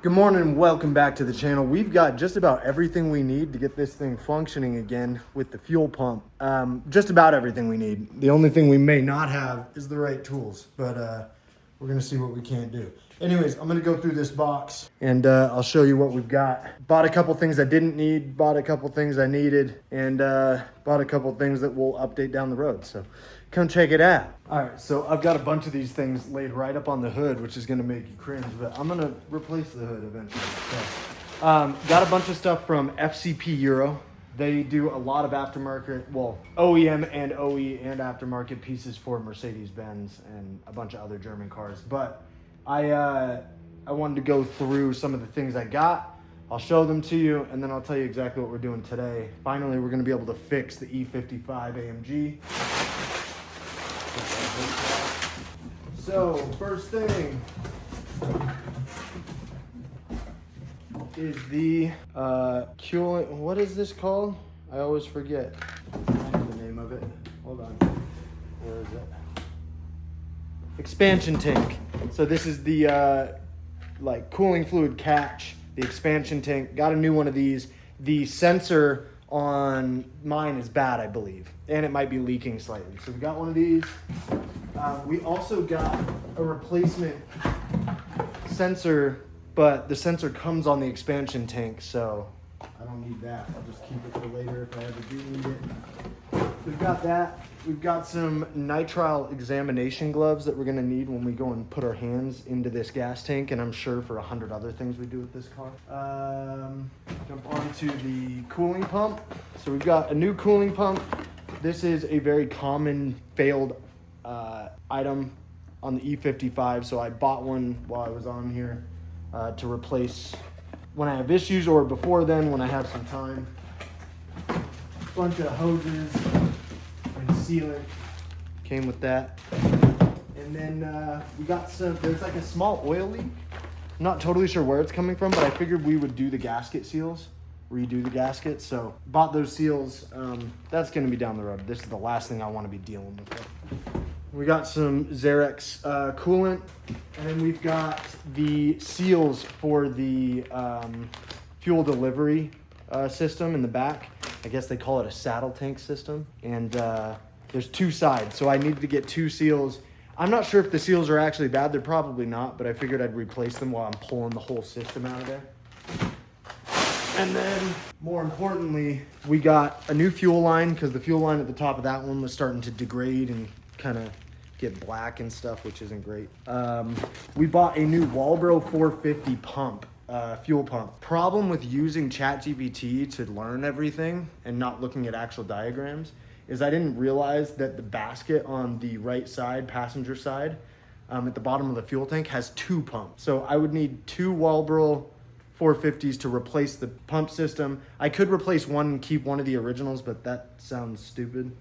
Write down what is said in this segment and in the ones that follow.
Good morning and welcome back to the channel. We've got just about everything we need to get this thing functioning again with the fuel pump. Just about everything we need. The only thing we may not have is the right tools, but we're gonna see what we can do. Anyways, I'm gonna go through this box and I'll show you what we've got. Bought a couple things I didn't need, bought a couple things I needed, and bought a couple things that we'll update down the road. So come check it out. All right, so I've got a bunch of these things laid right up on the hood, which is gonna make you cringe, but I'm gonna replace the hood eventually. So, got a bunch of stuff from FCP Euro. They do a lot of aftermarket, well, OEM and OE and aftermarket pieces for Mercedes-Benz and a bunch of other German cars. But I wanted to go through some of the things I got. I'll show them to you, and then I'll tell you exactly what we're doing today. Finally, we're gonna be able to fix the E55 AMG. So, first thing is the coolant. What is this called? I always forget. I know the name of it. Hold on. Where is it? Expansion tank. So this is the like cooling fluid catch, the expansion tank. Got a new one of these. The sensor on mine is bad, I believe, and it might be leaking slightly. So we got one of these. We also got a replacement sensor, but the sensor comes on the expansion tank, so I don't need that. I'll just keep it for later if I ever do need it. We've got that. We've got some nitrile examination gloves that we're gonna need when we go and put our hands into this gas tank, and I'm sure for 100 other things we do with this car. Jump on to the cooling pump. So we've got a new cooling pump. This is a very common failed item on the E55, so I bought one while I was on here to replace when I have issues, or before then when I have some time. Bunch of hoses and sealant came with that. And then we got there's like a small oil leak. I'm not totally sure where it's coming from, but I figured we would do the gasket seals, redo the gasket. So bought those seals. That's gonna be down the road. This is the last thing I wanna be dealing with. We got some Xerox coolant, and then we've got the seals for the fuel delivery system in the back. I guess they call it a saddle tank system. And there's two sides, so I needed to get two seals. I'm not sure if the seals are actually bad. They're probably not, but I figured I'd replace them while I'm pulling the whole system out of there. And then, more importantly, we got a new fuel line, because the fuel line at the top of that one was starting to degrade and kind of get black and stuff, which isn't great. We bought a new Walbro 450 pump, fuel pump. Problem with using ChatGPT to learn everything and not looking at actual diagrams is I didn't realize that the basket on the right side, passenger side, at the bottom of the fuel tank has two pumps. So I would need two Walbro 450s to replace the pump system. I could replace one and keep one of the originals, but that sounds stupid.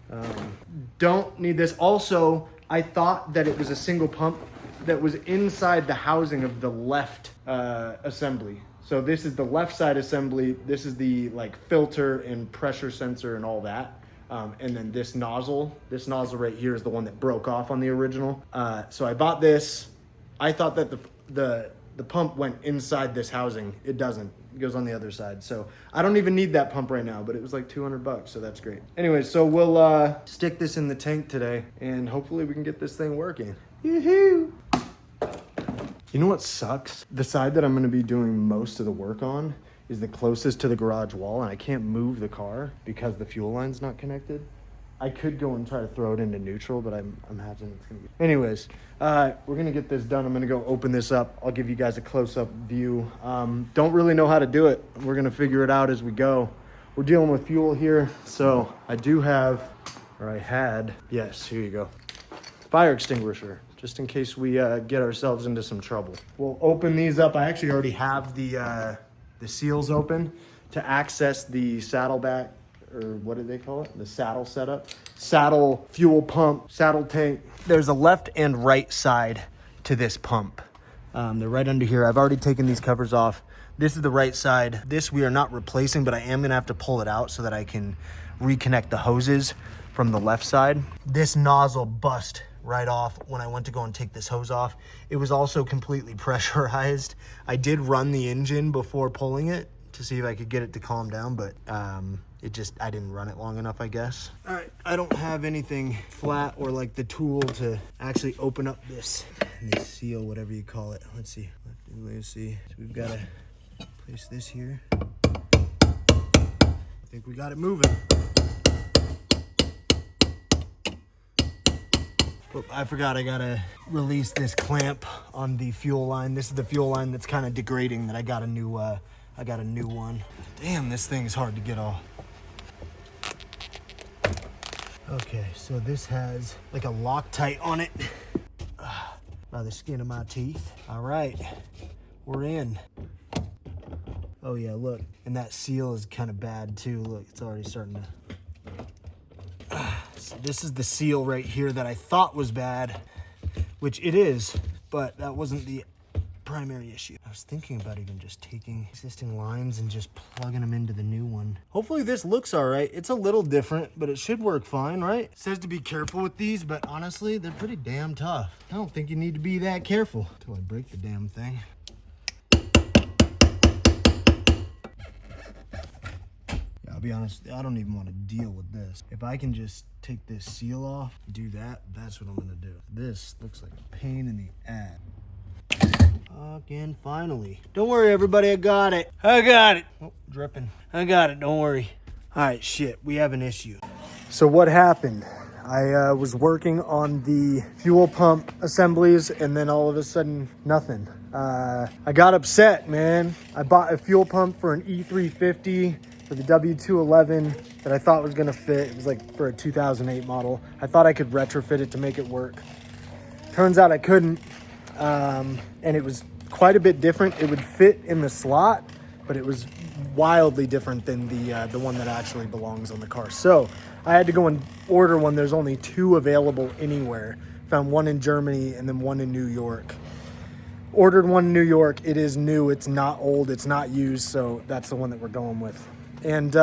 Don't need this. Also, I thought that it was a single pump that was inside the housing of the left assembly. So this is the left side assembly. This is the like filter and pressure sensor and all that. And then this nozzle right here is the one that broke off on the original. So I bought this. I thought that the pump went inside this housing. It doesn't. It goes on the other side. So I don't even need that pump right now, but it was like 200 bucks, so that's great. Anyway, so we'll stick this in the tank today, and hopefully we can get this thing working. Yoo-hoo! You know what sucks? The side that I'm gonna be doing most of the work on is the closest to the garage wall, and I can't move the car because the fuel line's not connected. I could go and try to throw it into neutral, but I'm imagining it's gonna be. Anyways, we're gonna get this done. I'm gonna go open this up. I'll give you guys a close-up view. Don't really know how to do it. We're gonna figure it out as we go. We're dealing with fuel here, so I do have, or I had, yes, here you go, fire extinguisher, just in case we get ourselves into some trouble. We'll open these up. I actually already have the seals open to access the saddleback, or what do they call it? The saddle setup. Saddle fuel pump, saddle tank. There's a left and right side to this pump. They're right under here. I've already taken these covers off. This is the right side. This we are not replacing, but I am gonna have to pull it out so that I can reconnect the hoses from the left side. This nozzle bust right off when I went to go and take this hose off. It was also completely pressurized. I did run the engine before pulling it to see if I could get it to calm down, but I didn't run it long enough, I guess. All right, I don't have anything flat or like the tool to actually open up this seal, whatever you call it. Let's see. So we've got to place this here. I think we got it moving. Oh, I forgot I gotta release this clamp on the fuel line. This is the fuel line that's kind of degrading that I got a new one. Damn, this thing is hard to get off. Okay, so this has like a Loctite on it. By the skin of my teeth. All right, we're in. Oh yeah, look, and that seal is kind of bad too. Look, it's already starting to. So this is the seal right here that I thought was bad, which it is, but that wasn't the primary issue. I was thinking about even just taking existing lines and just plugging them into the new one. Hopefully this looks all right. It's a little different, but it should work fine, right? It says to be careful with these, but honestly, they're pretty damn tough. I don't think you need to be that careful until I break the damn thing. I'll be honest, I don't even want to deal with this. If I can just take this seal off, do that, that's what I'm gonna do. This looks like a pain in the ass. Again, finally. Don't worry, everybody, I got it. I got it. Oh, dripping. I got it, don't worry. All right, shit, we have an issue. So what happened? I was working on the fuel pump assemblies and then all of a sudden, nothing. I got upset, man. I bought a fuel pump for an E350 for the W211 that I thought was gonna fit. It was like for a 2008 model. I thought I could retrofit it to make it work. Turns out I couldn't, and it was quite a bit different. It would fit in the slot, but it was wildly different than the one that actually belongs on the car. So I had to go and order one. There's only 2 available anywhere. Found one in Germany and then one in New York. Ordered one in New York. It is new, it's not old, it's not used, so that's the one that we're going with. And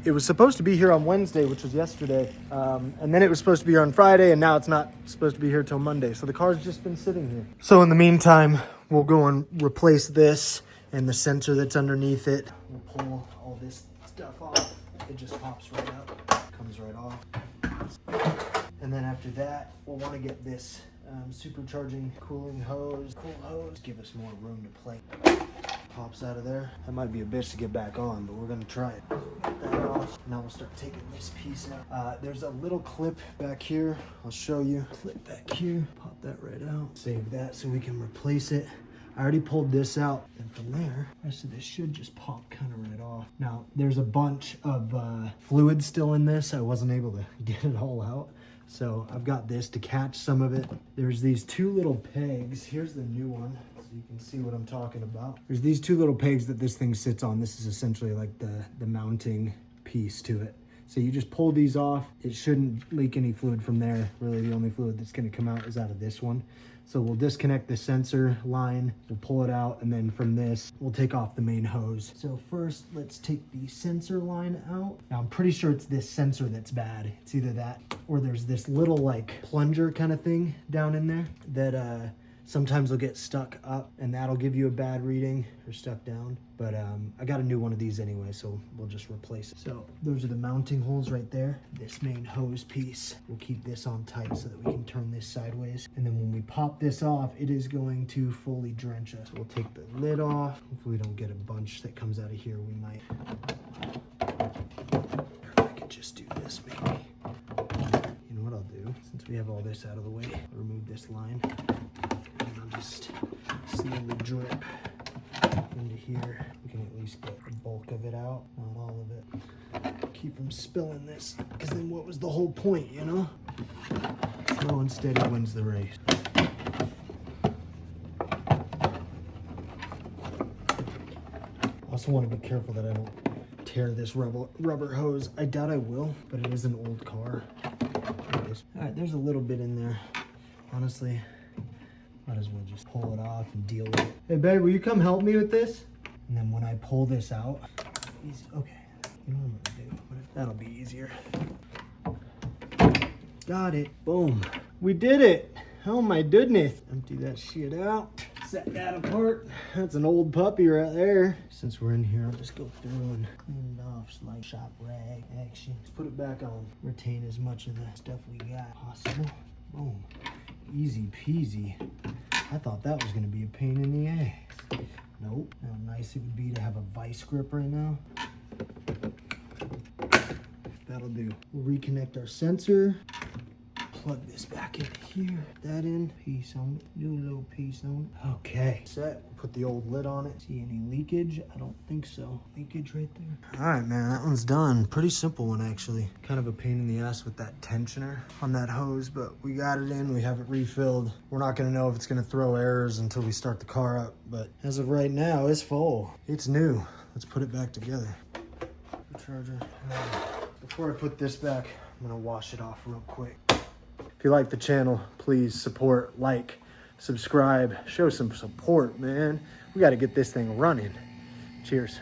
it was supposed to be here on Wednesday, which was yesterday. And then it was supposed to be here on Friday, and now it's not supposed to be here till Monday. So the car's just been sitting here. So in the meantime, we'll go and replace this and the sensor that's underneath it. We'll pull all this stuff off. It just pops right out, comes right off. And then after that, we'll want to get this supercharging cooling hose, cool hose, give us more room to play. Pops out of there. That might be a bitch to get back on, but we're gonna try it. Get that off. Now we'll start taking this piece out. There's a little clip back here. I'll show you. Clip back here. Pop that right out. Save that so we can replace it. I already pulled this out, and from there, the rest of this should just pop kind of right off. Now, there's a bunch of fluid still in this. I wasn't able to get it all out. So I've got this to catch some of it. There's these 2 little pegs. Here's the new one, so you can see what I'm talking about. There's these 2 little pegs that this thing sits on. This is essentially like the mounting piece to it. So you just pull these off. It shouldn't leak any fluid from there. Really, the only fluid that's gonna come out is out of this one. So we'll disconnect the sensor line, we'll pull it out, and then from this, we'll take off the main hose. So first, let's take the sensor line out. Now I'm pretty sure it's this sensor that's bad. It's either that, or there's this little like plunger kind of thing down in there that sometimes will get stuck up, and that'll give you a bad reading, or stuck down. But I got a new one of these anyway, so we'll just replace it. So those are the mounting holes right there. This main hose piece, we'll keep this on tight so that we can turn this sideways. And then when we pop this off, it is going to fully drench us. So we'll take the lid off. Hopefully we don't get a bunch that comes out of here. We might. Or if I could just do this maybe. You know what I'll do? Since we have all this out of the way, I'll remove this line. And I'll just slowly drip into here. We can at least get the bulk of it out, not all of it. Keep from spilling this, because then what was the whole point, you know? Slow and steady wins the race. Also want to be careful that I don't tear this rubber hose. I doubt I will, but it is an old car. All right, there's a little bit in there. Honestly, might as well just pull it off and deal with it. Hey babe, will you come help me with this? And then when I pull this out, okay, you know what I'm gonna do? That'll be easier. Got it. Boom. We did it. Oh my goodness. Empty that shit out. Set that apart. That's an old puppy right there. Since we're in here, I'll just go through and clean it off. Just like shop rag action. Let's put it back on. Retain as much of the stuff we got possible. Boom. Easy peasy. I thought that was gonna be a pain in the ass. Nope. How nice it would be to have a vice grip right now. That'll do. We'll reconnect our sensor. Plug this back in here. That in. Piece on it. Do a little piece on it. Okay. Set. Put the old lid on it. See any leakage? I don't think so. Leakage right there. All right, man. That one's done. Pretty simple one, actually. Kind of a pain in the ass with that tensioner on that hose, but we got it in. We have it refilled. We're not going to know if it's going to throw errors until we start the car up, but as of right now, it's full. It's new. Let's put it back together. Charger. Before I put this back, I'm going to wash it off real quick. If you like the channel, please support, like, subscribe, show some support, man. We got to get this thing running. Cheers.